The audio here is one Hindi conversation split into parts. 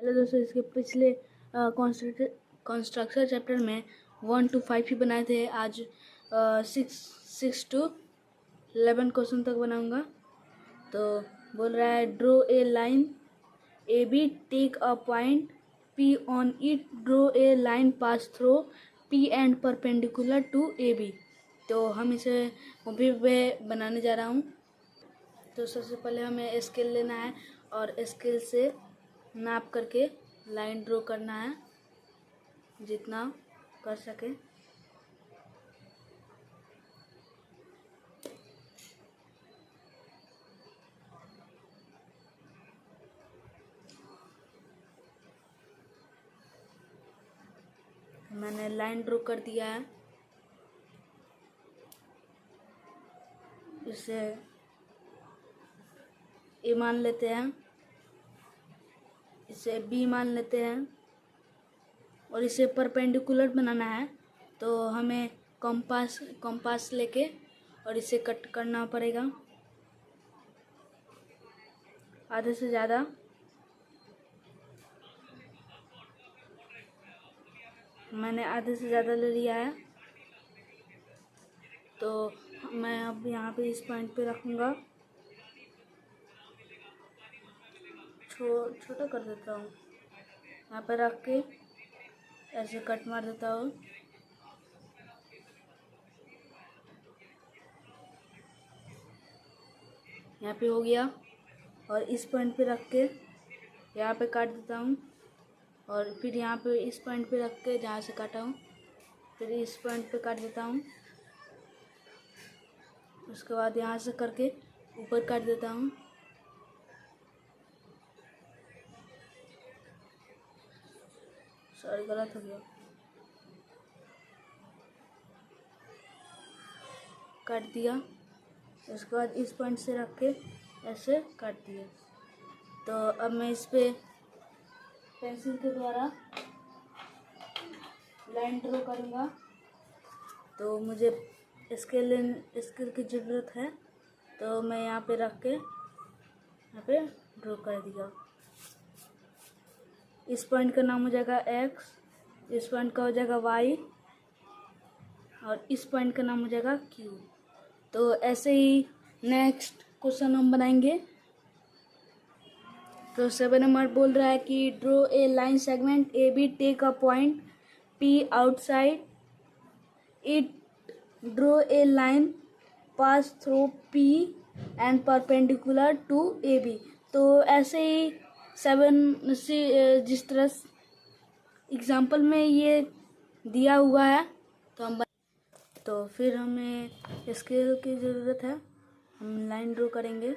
हेलो दोस्तों, इसके पिछले कंस्ट्रक्शन चैप्टर में 1 to 5 ही बनाए थे। आज 6 to 11 क्वेश्चन तक बनाऊंगा। तो बोल रहा है draw a line A B, take a point P on it, draw a line pass through P and perpendicular to A B. तो हम इसे मूवी पे बनाने जा रहा हूँ। तो सबसे पहले हमें स्केल लेना है और स्केल से नाप करके लाइन ड्रॉ करना है जितना कर सके। मैंने लाइन ड्रॉ कर दिया है। इसे ए मान लेते हैं, इसे बी मान लेते हैं और इसे परपेंडिकुलर बनाना है। तो हमें कंपास लेके और इसे कट करना पड़ेगा आधे से ज़्यादा। मैंने आधे से ज़्यादा ले लिया है। तो मैं अब यहाँ पे इस पॉइंट पे रखूँगा, छोटा कर देता हूँ। यहाँ पे रख के ऐसे कट मार देता हूँ। यहाँ पे हो गया और इस पॉइंट पे रख के यहाँ पे काट देता हूँ और फिर यहाँ पे इस पॉइंट पे रख के जहाँ से काटा हूँ फिर इस पॉइंट पे काट देता हूँ। उसके बाद यहाँ से करके ऊपर काट देता हूँ। सॉरी, गलत हो गया। काट दिया। उसके बाद इस पॉइंट से रख के ऐसे काट दिया। तो अब मैं इस पे पेंसिल के द्वारा लाइन ड्रॉ करूँगा। तो मुझे स्केल की ज़रूरत है, तो मैं यहाँ पे रख के यहाँ पे ड्रॉ कर दिया। इस पॉइंट का नाम हो जाएगा एक्स, इस पॉइंट का हो जाएगा वाई और इस पॉइंट का नाम हो जाएगा क्यू। तो ऐसे ही नेक्स्ट क्वेश्चन हम बनाएंगे। तो 7 नंबर बोल रहा है कि draw a line segment A B, take a point P outside it, draw a line pass through P and perpendicular to A B. तो ऐसे ही 7 जिस तरह एग्जाम्पल में ये दिया हुआ है तो फिर हमें स्केल की ज़रूरत है। हम लाइन ड्रॉ करेंगे,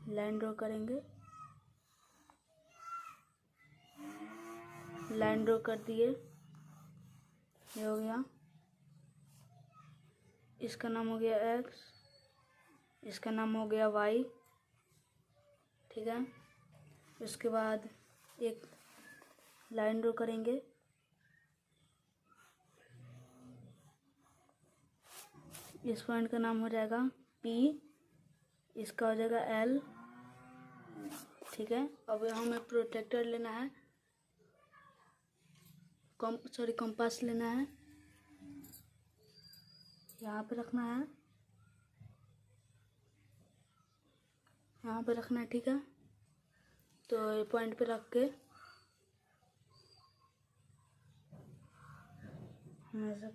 लाइन ड्रॉ कर दिए। ये हो गया। इसका नाम हो गया एक्स, इसका नाम हो गया वाई, ठीक है। उसके बाद एक लाइन ड्रॉ करेंगे। इस पॉइंट का नाम हो जाएगा P, इसका हो जाएगा L, ठीक है। अब हमें प्रोटेक्टर लेना है, कंपास लेना है, यहाँ पे रखना है, यहाँ पे रखना है, ठीक है। तो ये पॉइंट पे रख के हम ऐसे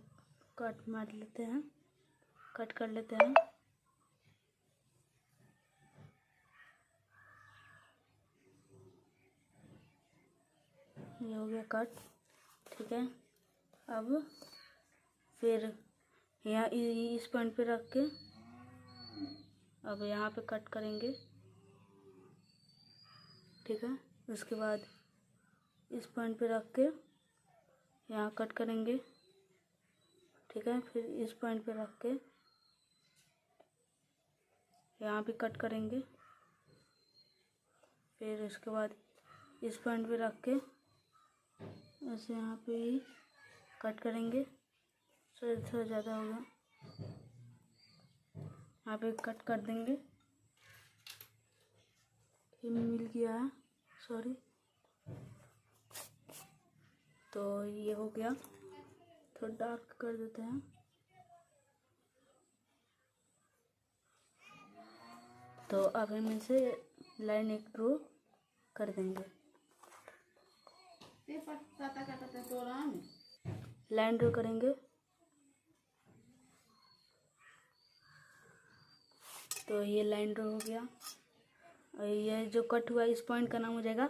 कट मार लेते हैं, कट कर लेते हैं। ये हो गया कट, ठीक है। अब फिर यहाँ इस पॉइंट पे रख के अब यहाँ पे कट करेंगे, ठीक है। उसके बाद इस पॉइंट पे रख के यहाँ कट करेंगे, ठीक है। फिर इस पॉइंट पे रख के यहाँ पे कट करेंगे। फिर उसके बाद इस पॉइंट पे रख के ऐसे यहाँ पे ही कट करेंगे। थोड़ा ज़्यादा होगा, यहाँ पे कट कर देंगे, ये मिल गया है, सॉरी। तो ये हो गया, थोड़ा डार्क कर देते हैं। तो अब हम इसे लाइन एक ड्रॉ कर देंगे। लाइन ड्रॉ करेंगे। तो ये लाइन ड्रॉ हो गया, और ये जो कट हुआ इस पॉइंट का नाम हो जाएगा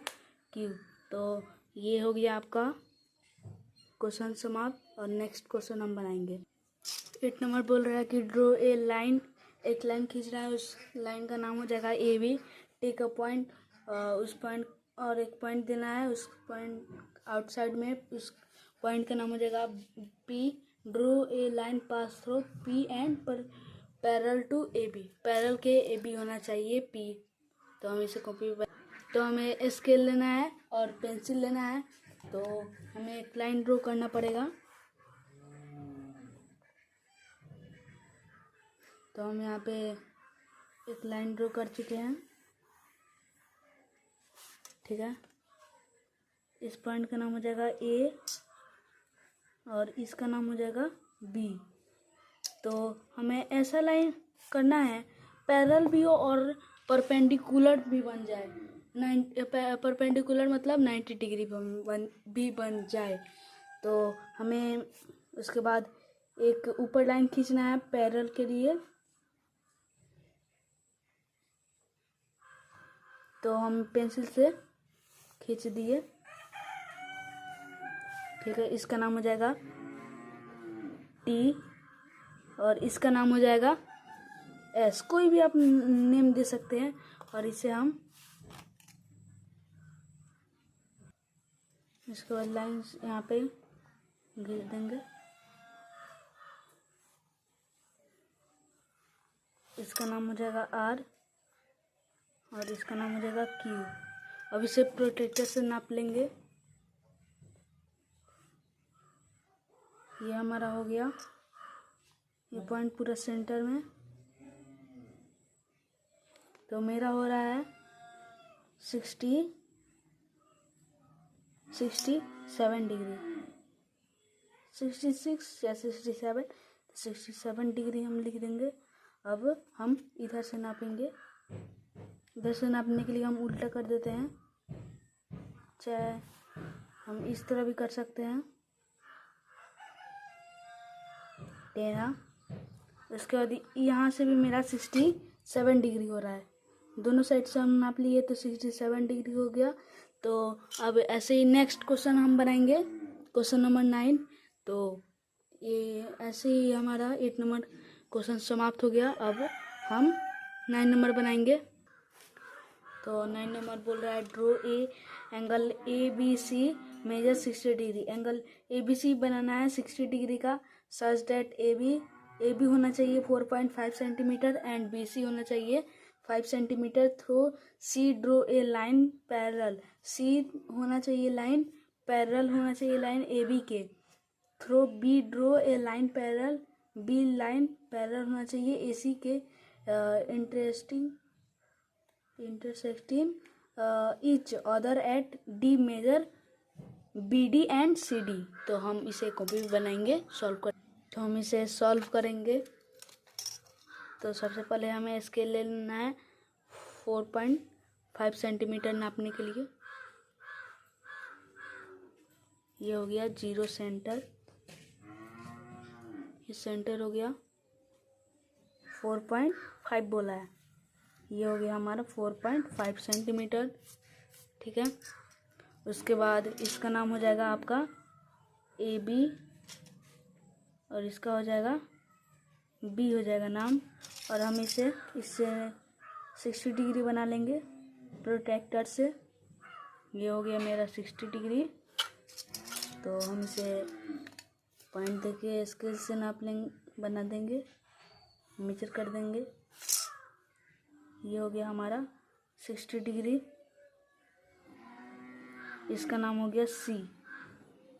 क्यू। तो ये हो गया आपका क्वेश्चन समाप्त। और नेक्स्ट क्वेश्चन हम बनाएंगे। 8 नंबर बोल रहा है कि ड्रॉ ए लाइन, एक लाइन खींच रहा है, उस लाइन का नाम हो जाएगा A B. Take a point, उस पॉइंट और एक पॉइंट देना है, उस पॉइंट आउटसाइड में, उस पॉइंट का नाम हो जाएगा P. Draw a line pass through P and पर parallel to A B, parallel के ए बी होना चाहिए पी। तो हम इसे कॉपी, तो हमें स्केल लेना है और पेंसिल लेना है। तो हमें एक लाइन ड्रॉ करना पड़ेगा। तो हम यहाँ पे एक लाइन ड्रॉ कर चुके हैं, ठीक है। इस पॉइंट का नाम हो जाएगा ए और इसका नाम हो जाएगा बी। तो हमें ऐसा लाइन करना है पैरेलल भी हो और परपेंडिकुलर भी बन जाए। परपेंडिकुलर मतलब 90 डिग्री भी बन जाए। तो हमें उसके बाद एक ऊपर लाइन खींचना है पैरेलल के लिए। तो हम पेंसिल से खींच दिए, ठीक है। इसका नाम हो जाएगा टी और इसका नाम हो जाएगा एस, कोई भी आप नेम दे सकते हैं। और इसे हम इसके बाद लाइन यहाँ पे घिस देंगे। इसका नाम हो जाएगा आर और इसका नाम हो जाएगा क्यू। अब इसे प्रोट्रैक्टर से नाप लेंगे। ये हमारा हो गया, ये पॉइंट पूरा सेंटर में। तो मेरा हो रहा है 67 डिग्री, 66 या 67, 67 डिग्री हम लिख देंगे। अब हम इधर से नापेंगे। इधर से नापने के लिए हम उल्टा कर देते हैं, चाहे हम इस तरह भी कर सकते हैं। 13। उसके बाद यहाँ से भी मेरा 67 डिग्री हो रहा है। दोनों साइड से हम नाप लिए तो 67 डिग्री हो गया। तो अब ऐसे ही नेक्स्ट क्वेश्चन हम बनाएंगे, क्वेश्चन नंबर 9। तो ये ऐसे ही हमारा 8 नंबर क्वेश्चन समाप्त हो गया। अब हम 9 नंबर बनाएंगे। तो 9 नंबर बोल रहा है draw a angle A B C measure 60 degree. Angle A B C बनाना है 60 डिग्री का, सच दैट ए बी होना चाहिए 4.5 सेंटीमीटर एंड बी सी होना चाहिए 5 centimetre. Through C draw a line parallel, C होना चाहिए लाइन पैरेलल होना चाहिए लाइन ए बी के। Through B draw a line parallel, B line parallel होना चाहिए ए सी के। Intersecting each other at D measure B D and C D. तो हम इसे कॉपी बनाएंगे, सॉल्व कर। तो हम इसे सॉल्व करेंगे। तो सबसे पहले हमें स्केल ले लेना है 4.5 सेंटीमीटर नापने के लिए। ये हो गया 0 सेंटर, ये सेंटर हो गया 4.5 बोला है। ये हो गया हमारा 4.5 सेंटीमीटर, ठीक है। उसके बाद इसका नाम हो जाएगा आपका ए बी और इसका हो जाएगा बी हो जाएगा नाम। और हम इससे 60 डिग्री बना लेंगे प्रोट्रैक्टर से। ये हो गया मेरा 60 डिग्री। तो हम इसे पॉइंट देके स्केल से नाप लेंगे, बना देंगे, मेजर कर देंगे। ये हो गया हमारा 60 डिग्री। इसका नाम हो गया सी,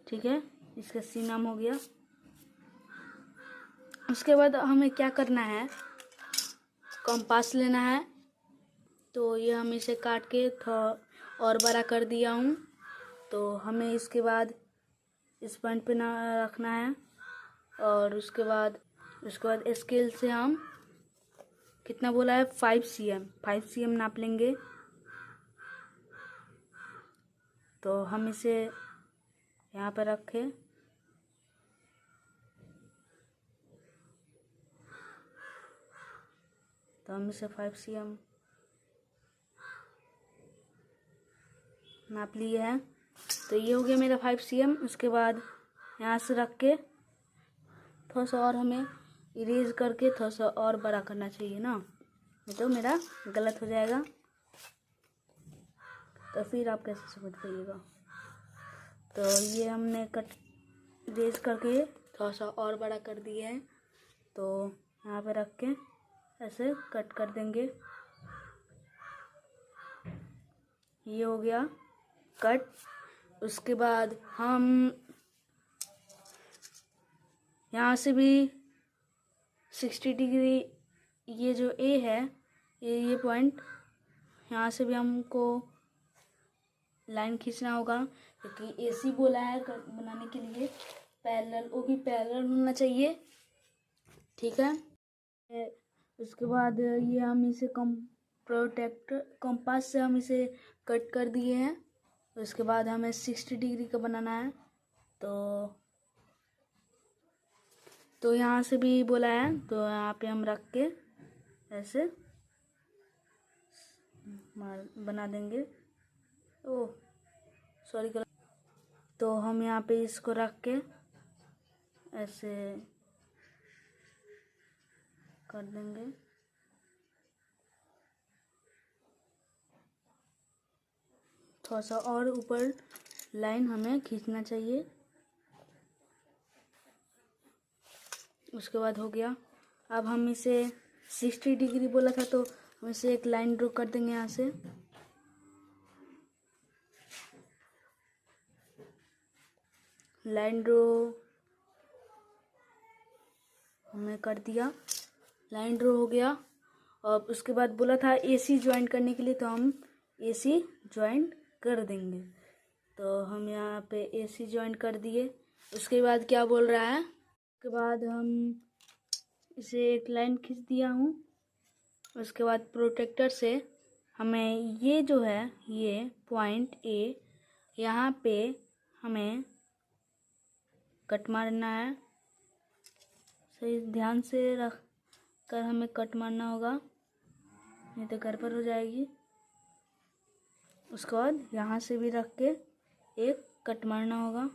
ठीक है, इसका सी नाम हो गया। उसके बाद हमें क्या करना है, कंपास लेना है तो ये हम इसे काट के थोड़ा और बड़ा कर दिया हूँ। तो हमें इसके बाद इस पॉइंट पे ना रखना है और उसके बाद स्केल से हम कितना बोला है 5 cm नाप लेंगे। तो हम इसे यहाँ पर रखें। तो हम इसे 5 cm नाप लिए हैं। तो ये हो गया मेरा 5 cm। उसके बाद यहाँ से रख के थोड़ा सा और हमें इरेज करके थोड़ा सा और बड़ा करना चाहिए ना, नहीं तो मेरा गलत हो जाएगा। तो फिर आप कैसे समझ पाइएगा। तो ये हमने कट इरेज करके थोड़ा सा और बड़ा कर दिए हैं। तो यहाँ पे रख के ऐसे कट कर देंगे। ये हो गया कट। उसके बाद हम यहाँ से भी 60 डिग्री, ये जो ए है ये पॉइंट, यहाँ से भी हमको लाइन खींचना होगा क्योंकि एसी बोला है बनाने के लिए पैरेलल, वो भी पैरेलल होना चाहिए। ठीक है। उसके बाद ये हम इसे कंपास से हम इसे कट कर दिए हैं। उसके बाद हमें 60 डिग्री का बनाना है। तो यहाँ से भी बोला है, तो यहाँ पे हम रख के ऐसे बना देंगे। ओह सॉरी गलत। तो हम यहाँ पे इसको रख के ऐसे कर देंगे। थोड़ा सा और ऊपर लाइन हमें खींचना चाहिए। उसके बाद हो गया। अब हम इसे 60 डिग्री बोला था तो हम इसे एक लाइन ड्रॉ कर देंगे यहाँ से। लाइन ड्रॉ हमने कर दिया, लाइन ड्रॉ हो गया। और उसके बाद बोला था एसी ज्वाइन करने के लिए, तो हम एसी ज्वाइन कर देंगे। तो हम यहाँ पे एसी ज्वाइन कर दिए। उसके बाद क्या बोल रहा है, उसके बाद हम इसे एक लाइन खींच दिया हूँ। उसके बाद प्रोटेक्टर से हमें ये जो है ये पॉइंट ए, यहाँ पे हमें कट मारना है। सही ध्यान से रख कर हमें कट मारना होगा, नहीं तो गड़बड़ हो जाएगी। उसके बाद यहाँ से भी रख के एक कट मारना होगा।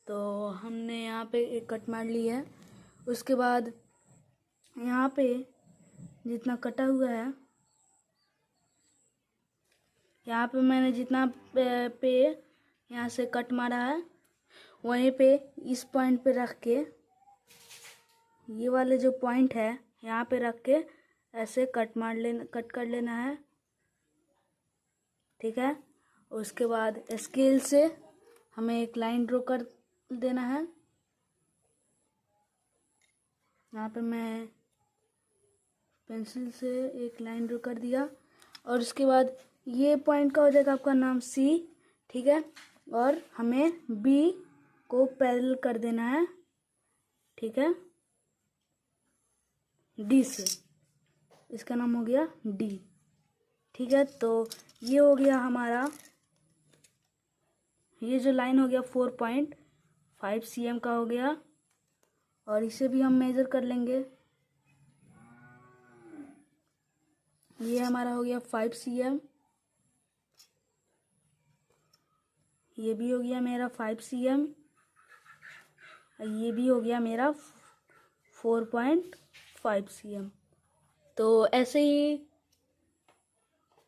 तो हमने यहाँ पे एक कट मार ली है। उसके बाद यहाँ पे जितना कटा हुआ है, यहाँ पे मैंने जितना पे यहाँ से कट मारा है, वहीं पे इस पॉइंट पे रख के, ये वाले जो पॉइंट है यहाँ पे रख के ऐसे कट कर लेना है। ठीक है। उसके बाद स्केल से हमें एक लाइन ड्रॉ कर देना है। यहाँ पे मैं पेंसिल से एक लाइन ड्रॉ कर दिया। और उसके बाद ये पॉइंट का हो जाएगा आपका नाम सी। ठीक है। और हमें बी को पैरेलल कर देना है। ठीक है, डी से, इसका नाम हो गया डी। ठीक है। तो ये हो गया हमारा, ये जो लाइन हो गया 4.5 cm का हो गया। और इसे भी हम मेजर कर लेंगे। ये हमारा हो गया 5 cm। ये भी हो गया मेरा 5 cm। ये भी हो गया मेरा 4.5 cm। तो ऐसे ही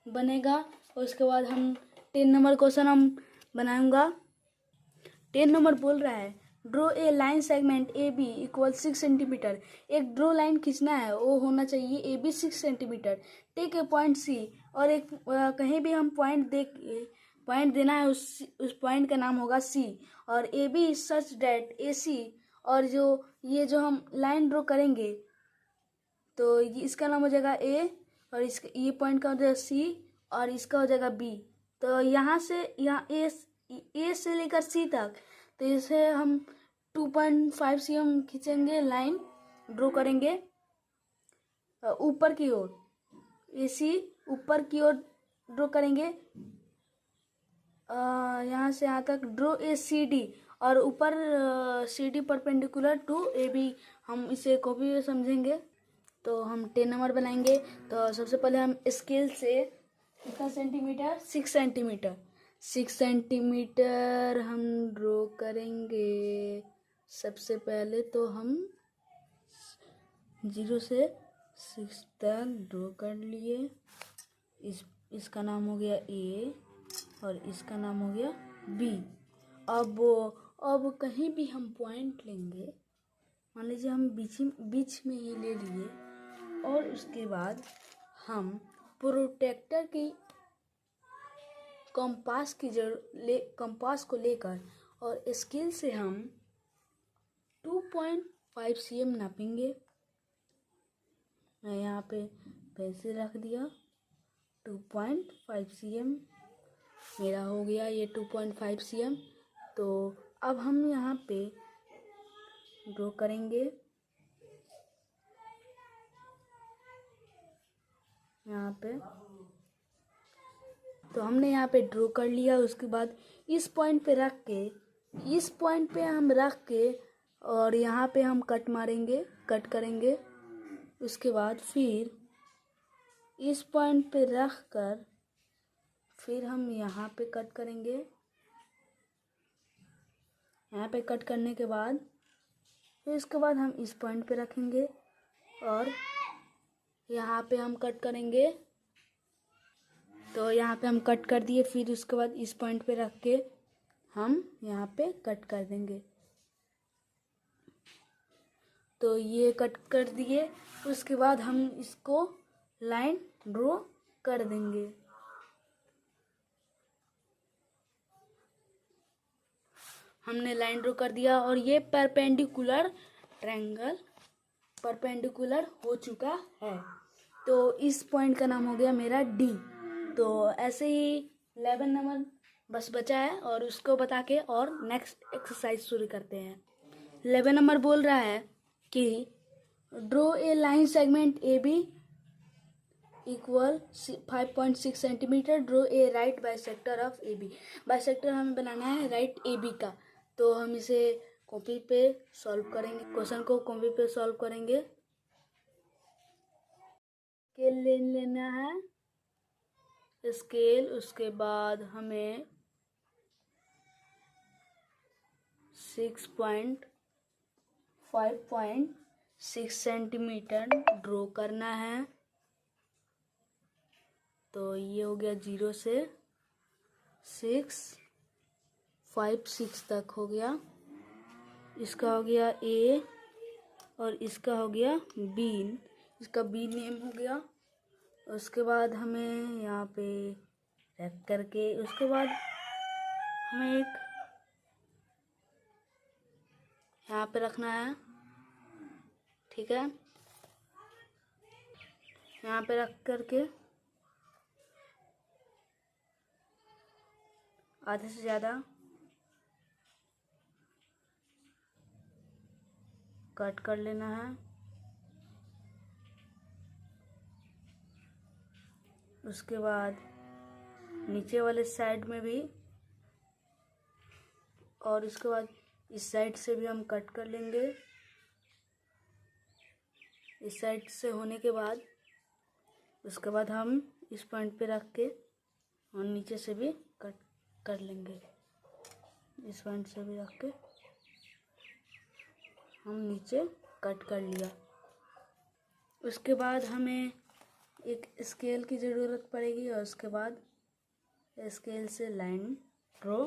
बनेगा। उसके बाद हम 10 नंबर क्वेश्चन हम बनाऊंगा। 10 नंबर बोल रहा है draw a line segment A B equal 6 centimetre. एक ड्रॉ लाइन खींचना है, वो होना चाहिए A B 6 centimetre. Take a point C, और एक कहीं भी हम पॉइंट देना है, उस पॉइंट का नाम होगा सी। और ए बी सच डेट ए सी, और जो ये जो हम लाइन ड्रॉ करेंगे तो ये इसका नाम हो जाएगा ए, और इसका ये पॉइंट का हो जाएगा सी, और इसका हो जाएगा बी। तो यहाँ से यहाँ ए से लेकर सी तक, तो इसे हम 2.5 cm खींचेंगे, लाइन ड्रॉ करेंगे ऊपर की ओर, AC ऊपर की ओर ड्रॉ करेंगे यहाँ से यहाँ तक ड्रॉ ACD, और ऊपर CD परपेंडिकुलर टू AB, हम इसे कॉपी समझेंगे। तो हम 10 नंबर बनाएंगे। तो सबसे पहले हम स्केल से कितना सेंटीमीटर, 6 सेंटीमीटर, 6 सेंटीमीटर हम ड्रॉ करेंगे। सबसे पहले तो हम 0 से 6 तक ड्रॉ कर लिए। इसका नाम हो गया A, और इसका नाम हो गया B। अब कहीं भी हम पॉइंट लेंगे, मान लीजिए हम बीच में ही ले लिए, और उसके बाद हम प्रोटेक्टर की कंपास को लेकर और स्केल से हम 2.5 cm नापेंगे। मैं यहाँ पे पेंसिल रख दिया, 2.5 cm मेरा हो गया ये 2.5 cm। तो अब हम यहाँ पे ड्रॉ करेंगे, यहाँ पे। तो हमने यहाँ पे ड्रॉ कर लिया। उसके बाद इस पॉइंट पे रख के और यहाँ पे हम कट करेंगे। उसके बाद फिर इस पॉइंट पे रख कर फिर हम यहाँ पे कट करेंगे। यहाँ पे कट करने के बाद फिर इसके बाद हम इस पॉइंट पे रखेंगे और यहाँ पे हम कट करेंगे। तो यहाँ पे हम कट कर दिए। फिर उसके बाद इस पॉइंट पे रख के हम यहाँ पे कट कर देंगे। तो ये कट कर दिए। उसके बाद हम इसको लाइन ड्रॉ कर देंगे। हमने लाइन ड्रॉ कर दिया और ये परपेंडिकुलर ट्रायंगल परपेंडिकुलर हो चुका है। तो इस पॉइंट का नाम हो गया मेरा डी। तो ऐसे ही 11 नंबर बस बचा है और उसको बता के और नेक्स्ट एक्सरसाइज शुरू करते हैं। 11 नंबर बोल रहा है कि draw a line segment A B equal 5.6 centimetre. Draw a right bisector of A B. Bisector हमें बनाना है राइट ए बी का। तो हम इसे कॉपी पे सॉल्व करेंगे, क्वेश्चन को कॉपी पे सॉल्व करेंगे। स्केल लेना है स्केल। उसके बाद हमें 5.6 सेंटीमीटर ड्रॉ करना है। तो ये हो गया 0 से 6 तक हो गया। इसका हो गया ए और इसका हो गया बी। इसका बी नेम हो गया। उसके बाद हमें यहाँ पे रख करके उसके बाद हमें एक यहाँ पे रखना है, ठीक है। यहाँ पे रख करके आधे से ज़्यादा कट कर लेना है। उसके बाद नीचे वाले साइड में भी और उसके बाद इस साइड से भी हम कट कर लेंगे। इस साइड से होने के बाद उसके बाद हम इस पॉइंट पे रख के और नीचे से भी कट कर लेंगे। इस पॉइंट से भी रख के हम नीचे कट कर लिया। उसके बाद हमें एक स्केल की ज़रूरत पड़ेगी और उसके बाद स्केल से लाइन ड्रॉ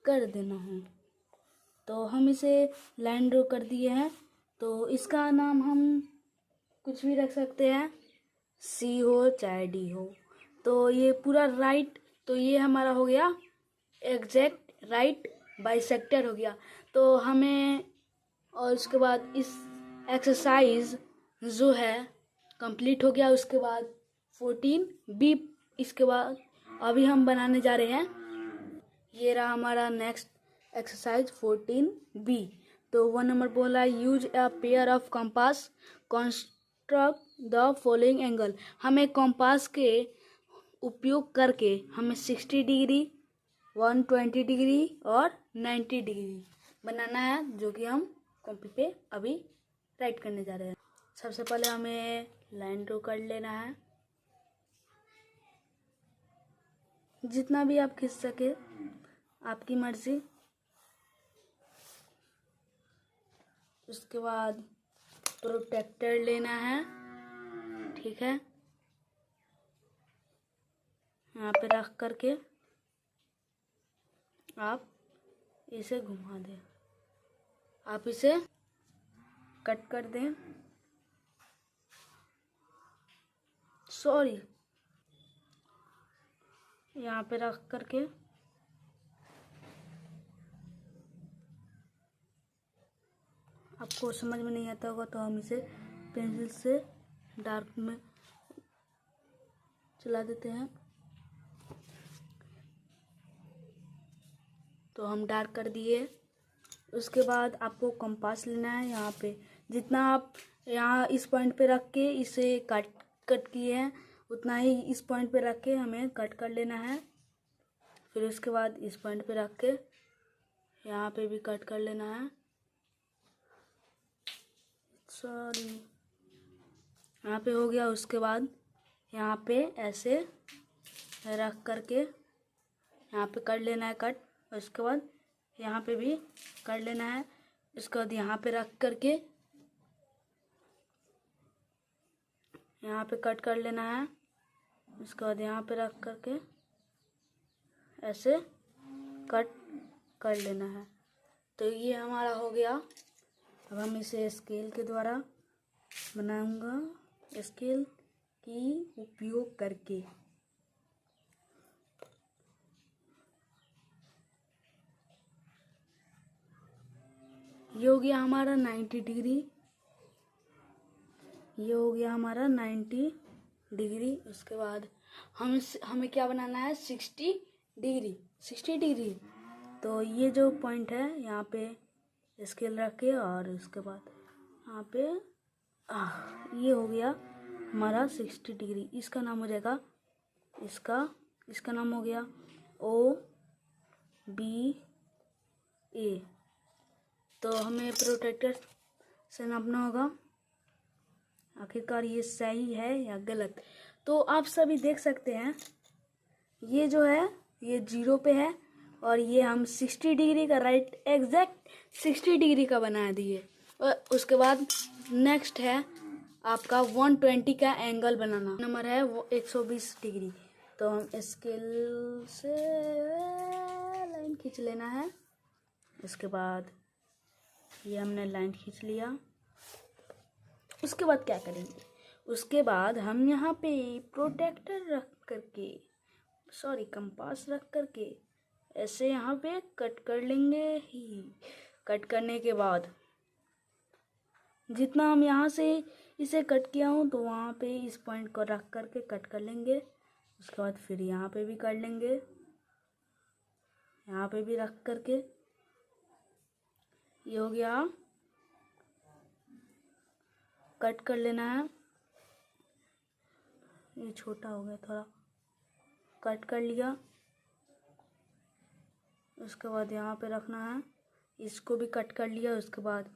कर देना है। तो हम इसे लाइन ड्रॉ कर दिए हैं। तो इसका नाम हम कुछ भी रख सकते हैं, सी हो चाहे डी हो। तो ये पूरा राइट, तो ये हमारा हो गया एग्जैक्ट राइट बाइसेक्टर हो गया। तो हमें और उसके बाद इस एक्सरसाइज जो है कंप्लीट हो गया। उसके बाद 14B इसके बाद अभी हम बनाने जा रहे हैं। ये रहा हमारा नेक्स्ट एक्सरसाइज 14B। तो 1 नंबर बोला use a pair of compass construct the following angle. हमें कंपास के उपयोग करके हमें 60 डिग्री 120 डिग्री और 90 डिग्री बनाना है, जो कि हम कॉपी पे अभी राइट करने जा रहे हैं। सबसे पहले हमें लाइन ड्रॉ कर लेना है, जितना भी आप खींच सके, आपकी मर्जी। उसके बाद प्रोटेक्टर लेना है, ठीक है, यहाँ पे रख करके आप इसे घुमा दें, आप इसे कट कर दें, सॉरी, यहाँ पे रख करके आपको समझ में नहीं आता होगा तो हम इसे पेंसिल से डार्क में चला देते हैं। तो हम डार्क कर दिए। उसके बाद आपको कंपास लेना है, यहाँ पे जितना आप यहाँ इस पॉइंट पे रख के इसे कट किए हैं उतना ही इस पॉइंट पे रख के हमें कट कर लेना है। फिर उसके बाद इस पॉइंट पे रख के यहाँ पे भी कट कर लेना है, सॉरी, यहाँ पे हो गया। उसके बाद यहाँ पे ऐसे रख करके यहाँ पे कर लेना है कट। उसके बाद यहाँ पे भी कर लेना है। उसके बाद यहाँ पे रख करके यहाँ पे कट कर लेना है। उसके बाद यहाँ पे रख करके ऐसे कट कर लेना है। तो ये हमारा हो गया। अब हम इसे स्केल के द्वारा बनाऊंगा, स्केल की उपयोग करके। ये हो गया हमारा 90 डिग्री, ये हो गया हमारा 90 डिग्री। उसके बाद हमें क्या बनाना है 60 डिग्री, 60 डिग्री। तो ये जो पॉइंट है यहाँ पे स्केल रख के और उसके बाद यहाँ पे ये हो गया हमारा 60 डिग्री। इसका नाम हो जाएगा, इसका नाम हो गया OBA। तो हमें प्रोटेक्टर से नापना होगा आखिरकार ये सही है या गलत। तो आप सभी देख सकते हैं ये जो है ये 0 पे है और ये हम 60 डिग्री का राइट एग्जैक्ट 60 डिग्री का बना दिए। और उसके बाद नेक्स्ट है आपका 120 का एंगल बनाना। नंबर है वो 120 डिग्री। तो हम स्केल से लाइन खींच लेना है। उसके बाद ये हमने लाइन खींच लिया। उसके बाद क्या करेंगे, उसके बाद हम यहाँ पे प्रोटेक्टर रख करके, सॉरी, कंपास रख करके ऐसे यहाँ पे कट कर लेंगे ही। कट करने के बाद जितना हम यहाँ से इसे कट किया हूँ तो वहाँ पे इस पॉइंट को रख करके कट कर लेंगे। उसके बाद फिर यहाँ पे भी कर लेंगे, यहाँ पे भी रख करके। ये हो गया, कट कर लेना है। ये छोटा हो गया थोड़ा, कट कर लिया। उसके बाद यहाँ पे रखना है, इसको भी कट कर लिया। उसके बाद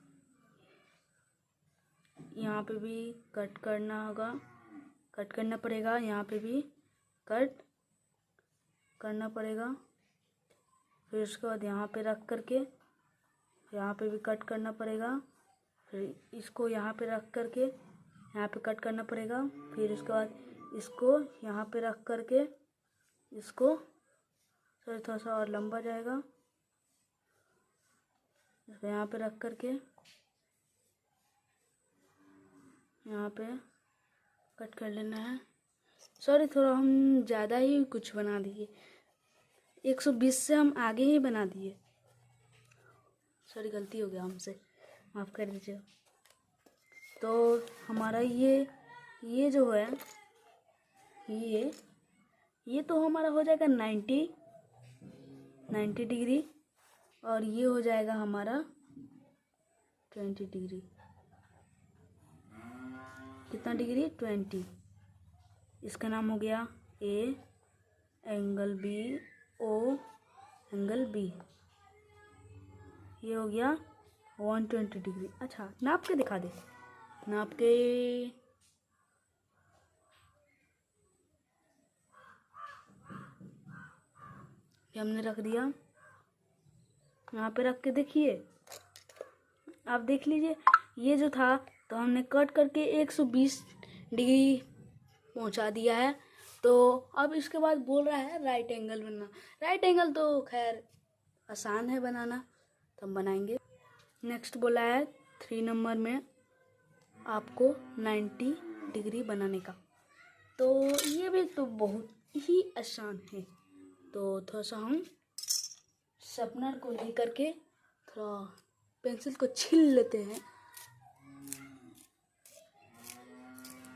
यहाँ पे भी कट करना होगा, कट करना पड़ेगा। यहाँ पे भी कट करना पड़ेगा। फिर उसके बाद यहाँ पे रख करके यहाँ पे भी कट करना पड़ेगा। फिर इसको यहाँ पे रख करके यहाँ पे कट करना पड़ेगा। फिर उसके बाद इसको यहाँ पे रख करके इसको थोड़ा सा और लंबा जाएगा, इसको यहाँ पे रख करके यहाँ पे कट कर लेना है। सॉरी, थोड़ा हम ज़्यादा ही कुछ बना दिए, 120 से हम आगे ही बना दिए। सॉरी, गलती हो गया हमसे, माफ़ कर दीजिए। तो हमारा ये ये जो है ये तो हमारा हो जाएगा 90 डिग्री, और ये हो जाएगा हमारा 20 डिग्री। कितना डिग्री? 20। इसका नाम हो गया ए, एंगल बी, ओ, एंगल बी। ये हो गया 120 डिग्री। अच्छा, नाप के दिखा दे। नाप के हमने रख दिया, यहाँ पे रख के देखिए, आप देख लीजिए। ये जो था तो हमने कट करके 120 डिग्री पहुंचा दिया है। तो अब इसके बाद बोल रहा है राइट एंगल बनना। राइट एंगल तो खैर आसान है बनाना, तो हम बनाएंगे। नेक्स्ट बोला है 3 नंबर में आपको 90 डिग्री बनाने का। तो ये भी तो बहुत ही आसान है। तो थोड़ा सा हम शार्पनर को लेकर के थोड़ा पेंसिल को छील लेते हैं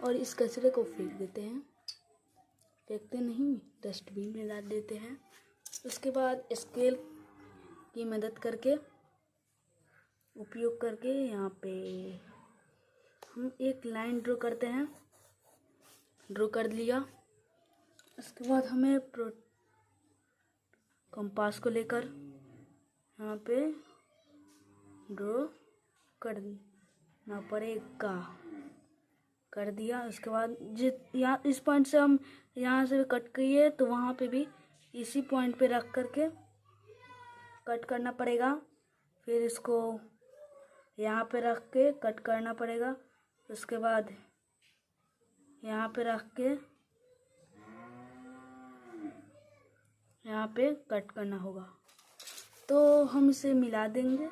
और इस कचरे को फेंक देते हैं। फेंकते नहीं, डस्टबिन में डाल देते हैं। उसके बाद स्केल की मदद करके उपयोग करके यहाँ पे हम एक लाइन ड्रॉ करते हैं। ड्रॉ कर लिया। उसके बाद हमें कंपास को लेकर यहाँ पे ड्रॉ करना पड़ेगा। कर दिया। उसके बाद यहाँ इस पॉइंट से हम यहाँ से कट किए तो वहाँ पे भी इसी पॉइंट पे रख करके कट करना पड़ेगा। फिर इसको यहाँ पे रख के कट करना पड़ेगा। उसके बाद यहाँ पे रख के यहाँ पे कट करना होगा। तो हम इसे मिला देंगे।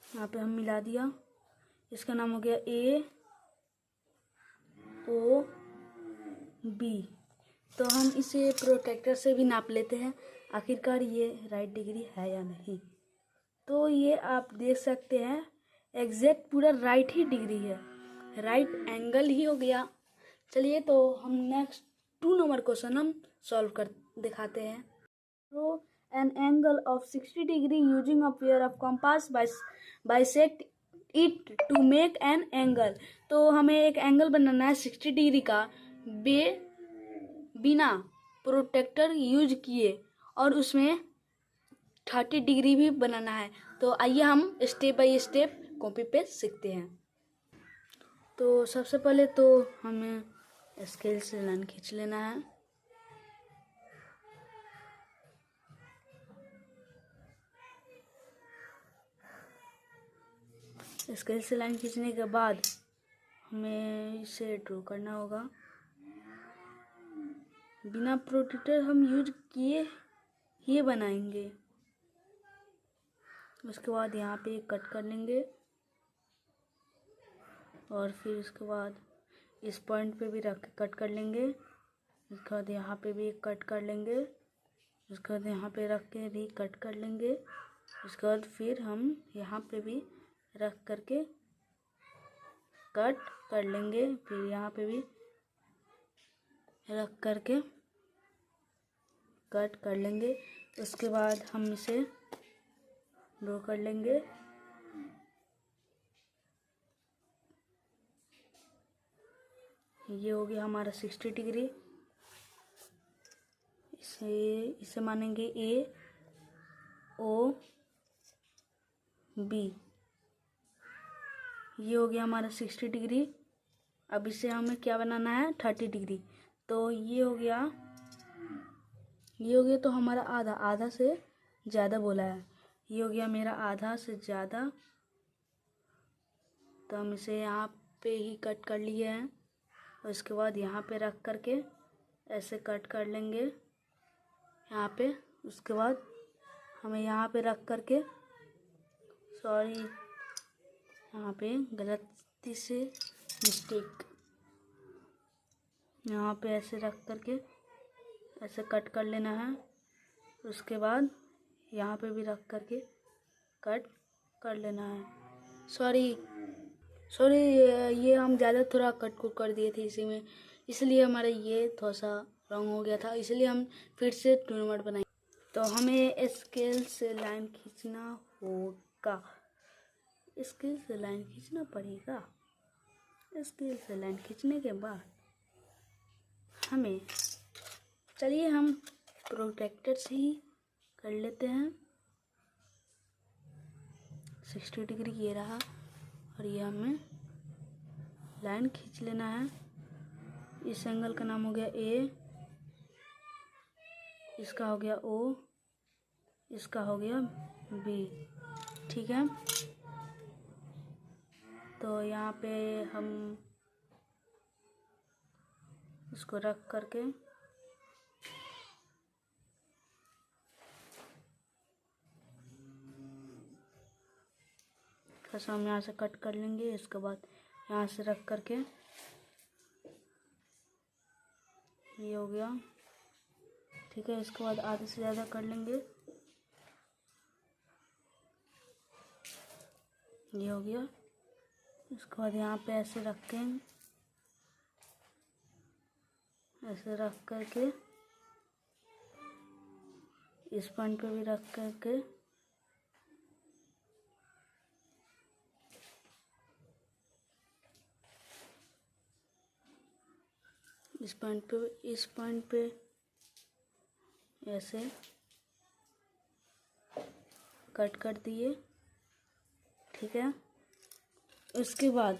यहाँ पे हम मिला दिया। इसका नाम हो गया ए ओ बी। तो हम इसे प्रोट्रैक्टर से भी नाप लेते हैं आखिरकार ये राइट डिग्री है या नहीं। तो ये आप देख सकते हैं एग्जैक्ट पूरा राइट ही डिग्री है, राइट एंगल ही हो गया। चलिए तो हम नेक्स्ट 2 नंबर क्वेश्चन हम सॉल्व कर दिखाते हैं। तो an angle of 60 degree using a pair of compass bisect it to make an angle। तो हमें एक एंगल बनाना है 60 डिग्री का बिना प्रोटेक्टर यूज किए, और उसमें 30 डिग्री भी बनाना है। तो आइए हम स्टेप बाय स्टेप कॉपी पे सीखते हैं। तो सबसे पहले तो हमें स्केल से लाइन खींच लेना है। स्केल से लाइन खींचने के बाद हमें इसे ड्रॉ करना होगा। बिना प्रोटेक्टर हम यूज किए ही बनाएंगे। उसके बाद यहाँ पे कट कर लेंगे, और फिर उसके बाद इस पॉइंट पे भी रख के कट कर लेंगे। उसके बाद यहाँ पे भी कट कर लेंगे। उसके बाद यहाँ पे रख के भी कट कर लेंगे। उसके बाद फिर हम यहाँ पे भी रख करके कट कर लेंगे। फिर यहाँ पे भी रख करके कट कर लेंगे। उसके बाद हम इसे ड्रॉ कर लेंगे। ये हो गया हमारा 60 डिग्री। इसे मानेंगे ए ओ बी। ये हो गया हमारा 60 डिग्री। अब इसे हमें क्या बनाना है? 30 डिग्री। तो ये हो गया तो हमारा आधा से ज़्यादा बोला है। ये हो गया मेरा आधा से ज़्यादा। तो हम इसे यहाँ पे ही कट कर लिए हैं। उसके बाद यहाँ पे रख करके ऐसे कट कर लेंगे यहाँ पे। उसके बाद हमें यहाँ पे रख करके, सॉरी यहाँ पे गलती से मिस्टेक, यहाँ पे ऐसे रख करके ऐसे कट कर लेना है। उसके बाद यहाँ पे भी रख करके कट कर लेना है। सॉरी सॉरी, ये हम ज़्यादा थोड़ा कट कुट कर दिए थे इसी में, इसलिए हमारा ये थोड़ा सा रॉन्ग हो गया था, इसलिए हम फिर से 2 नंबर बनाएंगे। तो हमें स्केल से लाइन खींचना होगा, स्केल से लाइन खींचना पड़ेगा। स्केल से लाइन खींचने के बाद हमें, चलिए हम प्रोट्रैक्टर से ही कर लेते हैं। 60 डिग्री ये रहा, और ये हमें लाइन खींच लेना है। इस एंगल का नाम हो गया ए, इसका हो गया ओ, इसका हो गया बी, ठीक है। तो यहाँ पे हम इसको रख करके थोड़ा हम यहाँ से कट कर लेंगे, इसके बाद यहाँ से रख करके ये हो गया, ठीक है। इसके बाद आधे से ज़्यादा कर लेंगे, ये हो गया। इसके बाद यहाँ पे ऐसे रखें, ऐसे रख करके इस पॉइंट पे भी रख करके इस पॉइंट पे ऐसे कट कर दिए, ठीक है। उसके बाद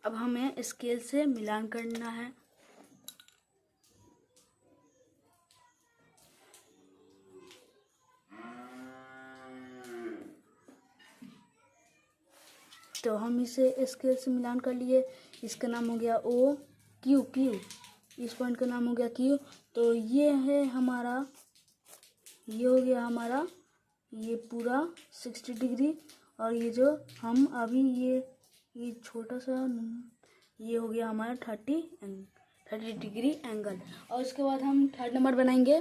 अब हमें स्केल से मिलान करना है। तो हम इसे स्केल से मिलान कर लिए, इसका नाम हो गया ओ, क्यू, इस पॉइंट का नाम हो गया क्यू। तो ये है हमारा, ये हो गया हमारा ये पूरा 60 डिग्री, और ये जो हम अभी ये छोटा सा ये हो गया हमारा 30 डिग्री एंगल। और उसके बाद हम 3rd नंबर बनाएंगे।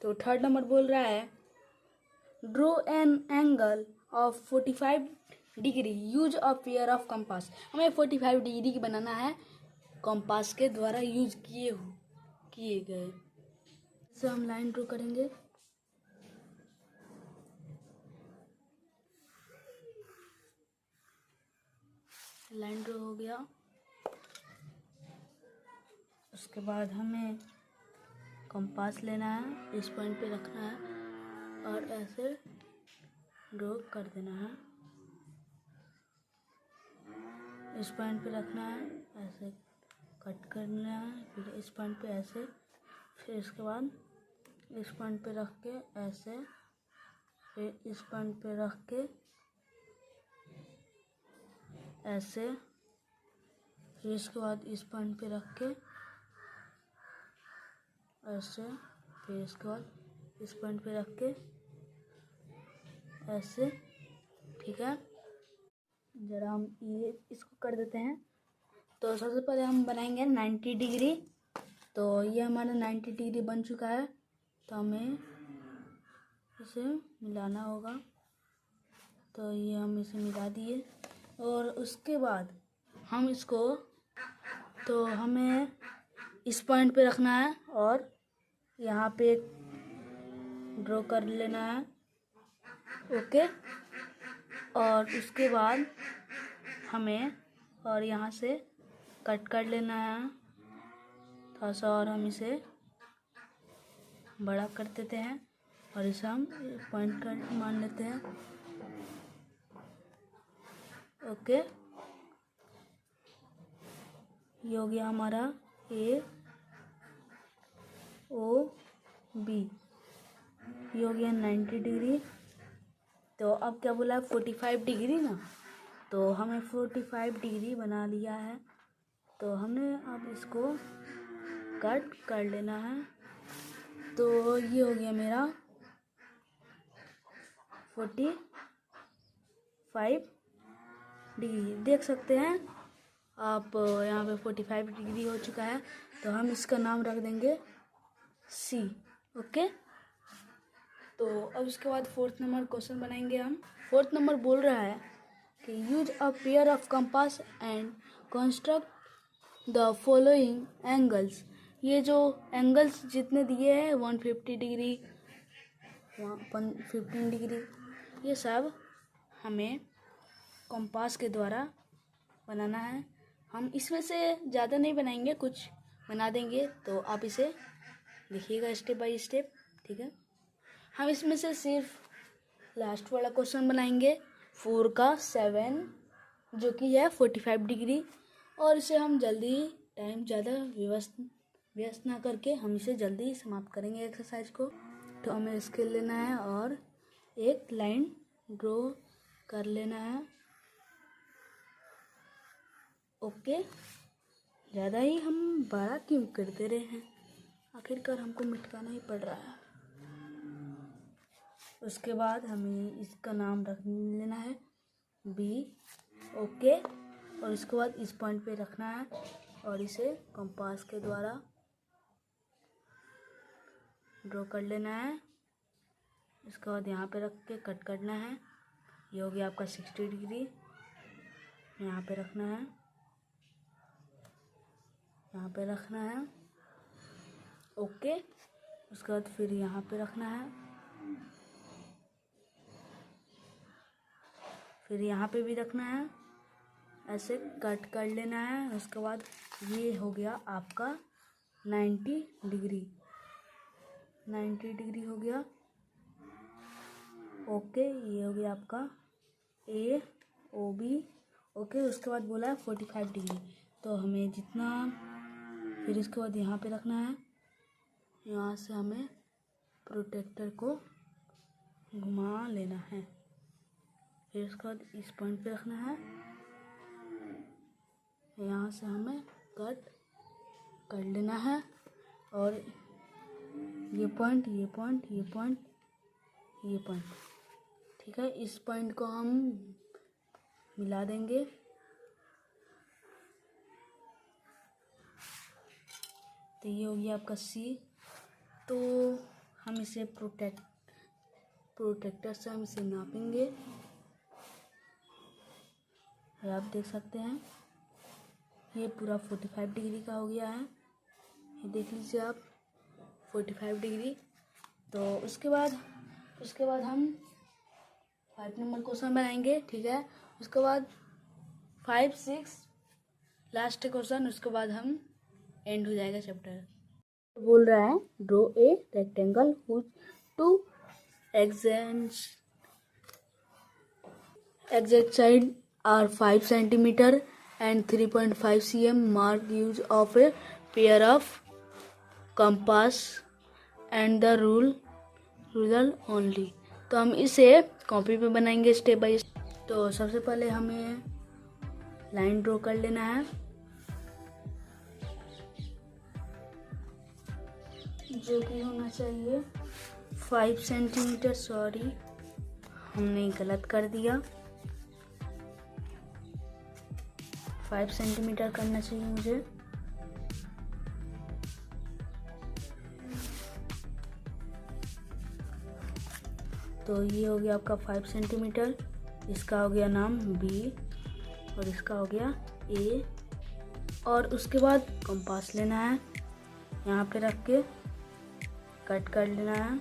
तो 3rd नंबर बोल रहा है draw an angle of 45 degree use a pair of compass. हमें 45 डिग्री की बनाना है, कंपास के द्वारा यूज किए गए। तो हम लाइन ड्रॉ करेंगे, लाइन ड्रॉ हो गया। उसके बाद हमें कंपास लेना है, इस पॉइंट पे रखना है और ऐसे ड्रॉ कर देना है। इस पॉइंट पे रखना है, ऐसे कट करना है, फिर इस पॉइंट पे ऐसे, फिर इसके बाद इस पॉइंट पे रख के ऐसे, फिर इस पॉइंट पे रख के ऐसे, फिर इसके बाद इस पॉइंट पे रख के ऐसे, फिर इसके बाद इस पॉइंट पे रख के ऐसे, ठीक है। जरा हम ये इसको कर देते हैं। तो सबसे पहले हम बनाएंगे 90 डिग्री। तो ये हमारा 90 डिग्री बन चुका है, तो हमें इसे मिलाना होगा। तो ये हम इसे मिला दिए, और उसके बाद हम इसको, तो हमें इस पॉइंट पे रखना है और यहाँ पे ड्रॉ कर लेना है, ओके। और उसके बाद हमें और यहाँ से कट कर लेना है थोड़ा सा, और हम इसे बड़ा कर देते हैं और इसे हम पॉइंट कर मान लेते हैं, ओके। ये हो गया हमारा ए ओ बी, ये हो गया 90 डिग्री। तो अब क्या बोला है 45 डिग्री ना, तो हमें 45 डिग्री बना लिया है। तो हमने अब इसको कट कर लेना है। तो ये हो गया मेरा 45 डिग्री, देख सकते हैं आप यहाँ पे 45 डिग्री हो चुका है। तो हम इसका नाम रख देंगे सी, ओके। तो अब इसके बाद 4th नंबर क्वेश्चन बनाएंगे हम। 4th नंबर बोल रहा है कि use a pair of compass and construct the following angles. ये जो एंगल्स जितने दिए हैं 150 डिग्री 15 डिग्री, ये सब हमें कंपास के द्वारा बनाना है। हम इसमें से ज़्यादा नहीं बनाएंगे, कुछ बना देंगे, तो आप इसे देखिएगा स्टेप बाय स्टेप, ठीक है। हम इसमें से सिर्फ लास्ट वाला क्वेश्चन बनाएंगे 4 का 7, जो कि है 45 डिग्री, और इसे हम जल्दी टाइम ज़्यादा व्यस्त ना करके हम इसे जल्दी समाप्त करेंगे एक्सरसाइज को। तो हमें स्केल लेना है और एक लाइन ड्रॉ कर लेना है। ओके, ज़्यादा ही हम बड़ा क्यों करते रहे हैं, आखिरकार हमको मिटाना ही पड़ रहा है। उसके बाद हमें इसका नाम रख लेना है बी। ओके, और इसके बाद इस पॉइंट पे रखना है और इसे कंपास के द्वारा ड्रॉ कर लेना है। इसके बाद यहाँ पे रख के कट करना है। ये हो गया आपका 60 डिग्री। यहाँ पे रखना है, यहाँ पे रखना है। ओके, उसके बाद फिर यहाँ पे रखना है, फिर यहाँ पे भी रखना है, ऐसे कट कर लेना है। उसके बाद ये हो गया आपका 90 डिग्री, 90 डिग्री हो गया। ओके, ये हो गया आपका ए ओ बी। ओके, उसके बाद बोला है 45 डिग्री, तो हमें जितना, फिर इसके बाद यहाँ पे रखना है। यहाँ से हमें प्रोटेक्टर को घुमा लेना है। फिर उसके बाद इस पॉइंट पे रखना है। यहाँ से हमें कट कर लेना है और ये पॉइंट, ये पॉइंट, ये पॉइंट, ये पॉइंट, ठीक है। इस पॉइंट को हम मिला देंगे। तो ये हो गया आपका सी। तो हम इसे प्रोटेक्टर से हम इसे नापेंगे। आप देख सकते हैं ये पूरा 45 डिग्री का हो गया है। ये देख लीजिए आप 45 डिग्री। तो उसके बाद हम 5 नंबर क्वेश्चन बनाएंगे, ठीक है। उसके बाद 5, 6 लास्ट क्वेश्चन, उसके बाद हम एंड हो जाएगा चैप्टर। बोल रहा है draw a rectangle whose two exact side are 5 centimeter and 3.5 cm. Mark use of a pair of compass and the ruler only. तो हम इसे कॉपी पे बनाएंगे स्टेप बाय स्टेप। तो सबसे पहले हमें लाइन ड्रॉ कर लेना है, जो कि होना चाहिए 5 सेंटीमीटर। सॉरी, हमने गलत कर दिया, 5 सेंटीमीटर करना चाहिए मुझे। तो ये हो गया आपका 5 सेंटीमीटर। इसका हो गया नाम बी और इसका हो गया ए। और उसके बाद कंपास लेना है, यहाँ पे रख के कट कर लेना है।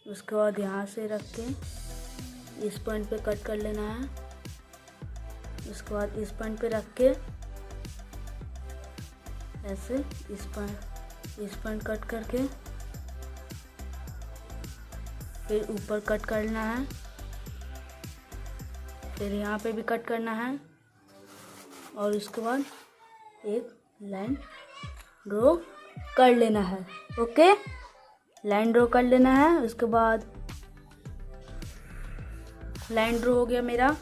उसके बाद यहाँ से रख के इस पॉइंट पे कट कर लेना है। उसके बाद इस पॉइंट पे रख के ऐसे इस पॉइंट कट करके फिर ऊपर कट करना है, फिर यहाँ पे भी कट करना है और उसके बाद एक लाइन ड्रॉ कर लेना है। ओके, लाइन ड्रॉ कर लेना है। उसके बाद लाइन ड्रॉ हो गया मेरा।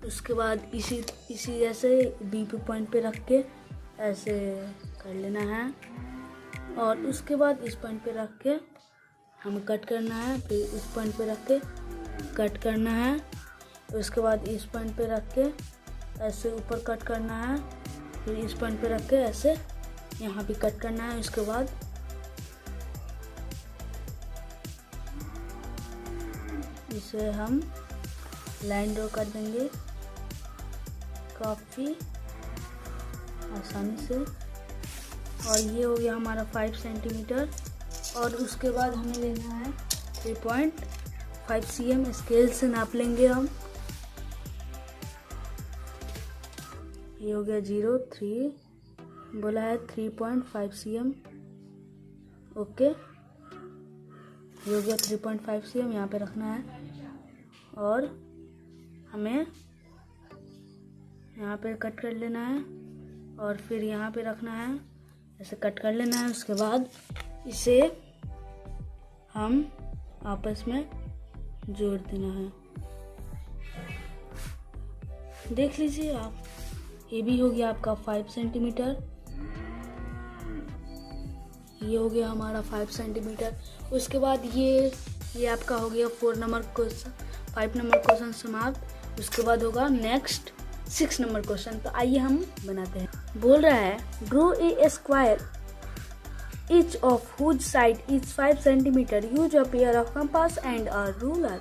उसके बाद इसी जैसे बी पे पॉइंट पे रख के ऐसे कर लेना है और उसके बाद इस पॉइंट पे रख के हमें कट करना है। फिर इस पॉइंट पे रख के कट करना है। उसके बाद इस पॉइंट पे रख के ऐसे ऊपर कट करना है। फिर इस पॉइंट पे रख के ऐसे यहाँ भी कट करना है। उसके बाद इसे हम लाइन ड्रॉ कर देंगे काफ़ी आसानी से। और ये हो गया हमारा 5 सेंटीमीटर। और उसके बाद हमें लेना है 3.5 cm, स्केल से नाप लेंगे हम। ये हो गया 0, 3 बोला है 3.5 cm। ओके, ये हो गया 3.5 cm, यहाँ पे रखना है। और हमें यहाँ पे कट कर लेना है और फिर यहाँ पे रखना है, ऐसे कट कर लेना है। उसके बाद इसे हम आपस में जोड़ देना है। देख लीजिए आप, ये भी हो गया आपका 5 सेंटीमीटर। ये हो गया हमारा 5 सेंटीमीटर। उसके बाद ये आपका हो गया 5 नंबर क्वेश्चन समाप्त। उसके बाद होगा नेक्स्ट 6 नंबर क्वेश्चन। तो आइए हम बनाते हैं। बोल रहा है draw A square each of whose side is 5 centimeter. Use a pair of compass and a ruler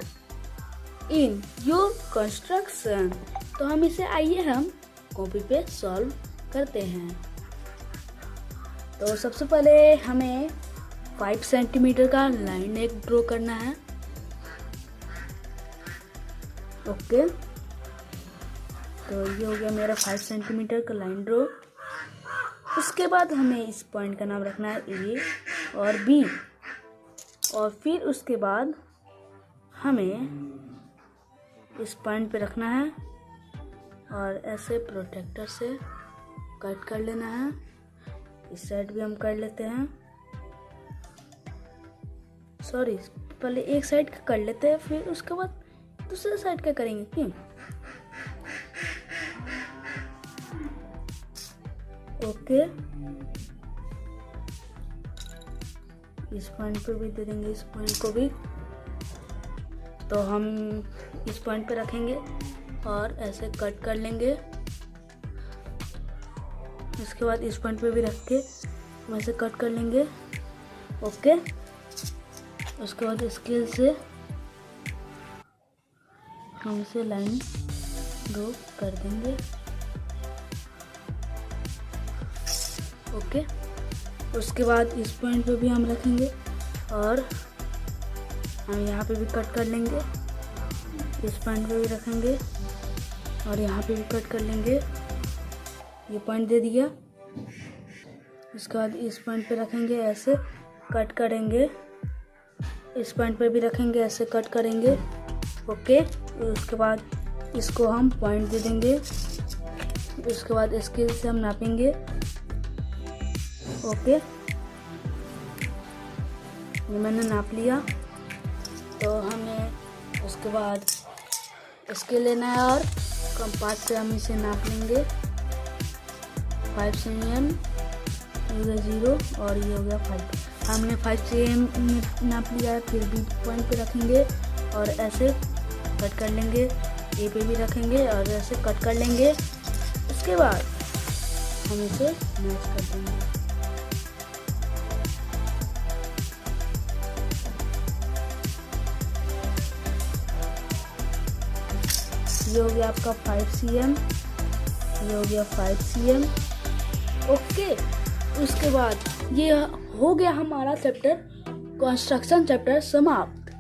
in your construction. तो हम इसे आइए हम कॉपी पे सॉल्व करते हैं। तो सबसे पहले हमें 5 सेंटीमीटर का लाइन एक ड्रॉ करना है। ओके, तो ये हो गया मेरा 5 सेंटीमीटर का लाइन ड्रॉ। उसके बाद हमें इस पॉइंट का नाम रखना है ए और बी। और फिर उसके बाद हमें इस पॉइंट पे रखना है और ऐसे प्रोटेक्टर से कट कर लेना है। इस साइड भी हम कर लेते हैं, सॉरी पहले एक साइड का कर लेते हैं, फिर उसके बाद दूसरे साइड का करेंगे। क्यों? ओके, इस पॉइंट पे भी दे देंगे, इस पॉइंट को भी। तो हम इस पॉइंट पे रखेंगे और ऐसे कट कर लेंगे। इसके बाद इस पॉइंट पे भी रख के हम ऐसे कट कर लेंगे। ओके, उसके बाद स्केल से हम इसे लाइन ड्रॉ कर देंगे। ओके, उसके बाद इस पॉइंट पे भी हम रखेंगे और हम यहाँ पे भी कट कर लेंगे। इस पॉइंट पे भी रखेंगे और यहाँ पे भी कट कर लेंगे। ये पॉइंट दे दिया। उसके बाद इस पॉइंट पे रखेंगे, ऐसे कट करेंगे। इस पॉइंट पे भी रखेंगे, ऐसे कट करेंगे। ओके, उसके बाद इसको हम पॉइंट दे देंगे। उसके बाद स्केल से हम नापेंगे। ओके, ये मैंने नाप लिया। तो हमें उसके बाद इसके लेना है और कंपास से हम इसे नाप लेंगे। 5 cm, ये हो गया 0 और ये हो गया 5। हमने 5 cm नाप लिया है। फिर बी पॉइंट पे रखेंगे और ऐसे कट कर लेंगे। ए पे भी रखेंगे और ऐसे कट कर लेंगे। उसके बाद हम इसे मैच कर देंगे। ये हो गया आपका 5 cm, ये हो गया 5 cm। ओके, उसके बाद ये हो गया हमारा चैप्टर कंस्ट्रक्शन चैप्टर समाप्त।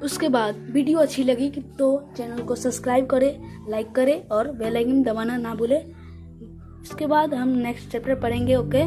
उसके बाद वीडियो अच्छी लगी तो चैनल को सब्सक्राइब करें, लाइक करें और बेल आइकन दबाना ना भूलें। इसके बाद हम नेक्स्ट चैप्टर पढ़ेंगे। ओके।